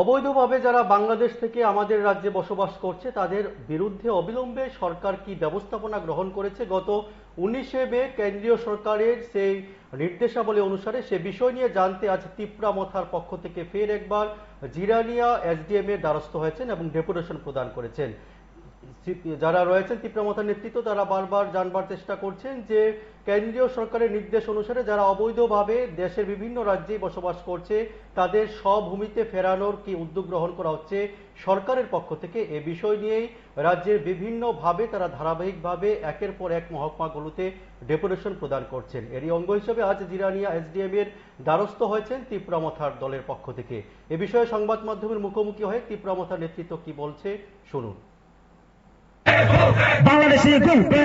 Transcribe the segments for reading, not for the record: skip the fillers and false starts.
অবৈধভাবে যারা বাংলাদেশ থেকে আমাদের রাজ্যে বসবাস করছে তাদের বিরুদ্ধে অবিলম্বে সরকার কি ব্যবস্থাপনা গ্রহণ করেছে গত 19শে মে কেন্দ্রীয় সরকারের সেই নির্দেশাবলী অনুসারে সে বিষয় নিয়ে জানতে আজ তিপ্রামথার পক্ষ থেকে ফের একবার জিরানিয়া এসডিএম এর দ্বারস্থ হয়েছেন এবং ডেপুটেশন প্রদান করেছেন। যারা রয়েছেন তিপ্রামথার নেতৃত্ব তারা বারবার জানবার চেষ্টা করছেন যে কেন্দ্রীয় সরকারের নির্দেশ অনুসারে যারা অবৈধভাবে দেশের বিভিন্ন রাজ্যে বসবাস করছে তাদের স্বভূমিতে ফেরানোর কি উদ্যোগ গ্রহণ করা হচ্ছে সরকারের পক্ষ থেকে। এ বিষয় নিয়েই রাজ্যের বিভিন্নভাবে তারা ধারাবাহিকভাবে একের পর এক মহকুমাগুলোতে ডেপুটেশন প্রদান করছেন। এরই অঙ্গ হিসেবে আজ জিরানিয়া এসডিএম এর দ্বারস্থ হয়েছেন তিপ্রামথার দলের পক্ষ থেকে। এ বিষয়ে সংবাদ মাধ্যমের মুখোমুখি হয়ে তিপ্রামথার নেতৃত্ব কি বলছে শুনুন। বাংলাদেশি গ্রুপে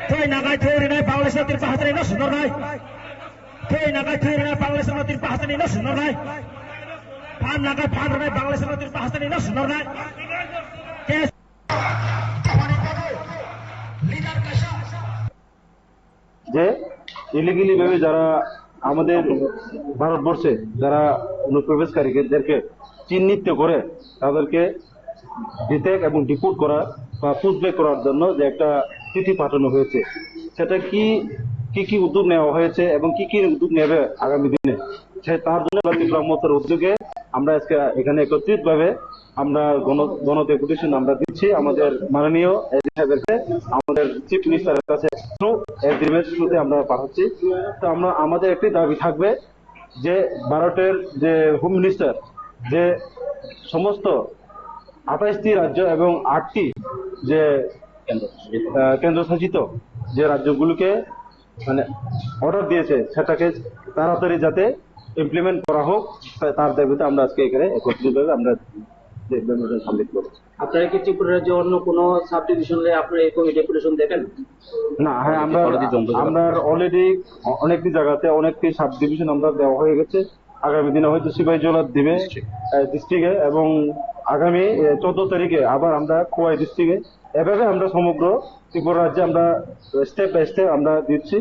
থৈ নাগাই থৈরিনাই বাংলাদেশের তিন পাহাচানি ন সুন্দরনাই থৈ নাগাই থৈরিনাই বাংলাদেশের তিন পাহাচানি ন সুন্দরনাই ফান নাগাই ফানরাই বাংলাদেশের তিন পাহাচানি ন সুন্দরনাই যে ইলিগেলি ভাবে যারা আমাদের ভারতবর্ষে যারা অনুপ্রবেশকারীদেরকে চিহ্নিত করে তাদেরকে ডিটেক্ট এবং ডিপোর্ট করা বা পুশব্যাক করার জন্য যে একটা চিঠি পাঠানো হয়েছে, সেটা কি কি উদ্যোগ নেওয়া হয়েছে এবং কি উদ্যোগ নেবে আগামী দিনে, তার জন্য তিপ্রামথার উদ্যোগে আমরা আজকে এখানে একত্রিত ভাবে আমরা গণ ডেপুটেশন আমরা দিচ্ছি আমাদের মাননীয় এসডি সাহেবকে, আমাদের চিফ মিনিস্টারের কাছে থ্রুতে আমরা পাঠাচ্ছি। তো আমাদের একটি দাবি থাকবে যে ভারতের যে হোম মিনিস্টার যে সমস্ত 28টি রাজ্য এবং 8টি যে কেন্দ্রশাসিত যে রাজ্যগুলোকে মানে অর্ডার দিয়েছে সেটাকে তাড়াতাড়ি যাতে ইমপ্লিমেন্ট করা হোক, তার দাবিতে আমরা আজকে এখানে একত্রিতভাবে আমরা সাবমিট করছি। আপনারা কি ত্রিপুরা রাজ্যে অন্য কোনো সাব ডিভিশনে আপনারা এরকম ডেপুটেশন দেখেন? না, হ্যাঁ, আমরা অলরেডি অনেকটি জায়গাতে অনেকটি সাব ডিভিশন আমরা দেওয়া হয়ে গেছে। আগামী দিনে হয়তো সিপাহীজলা দিবে ডিস্ট্রিক্টে এবং আগামী 14 তারিখে আবার আমরা খোয়াই ডিস্ট্রিক্টে, এভাবে আমরা সমগ্র ত্রিপুরা রাজ্যে আমরা স্টেপ বাই স্টেপ আমরা দিচ্ছি।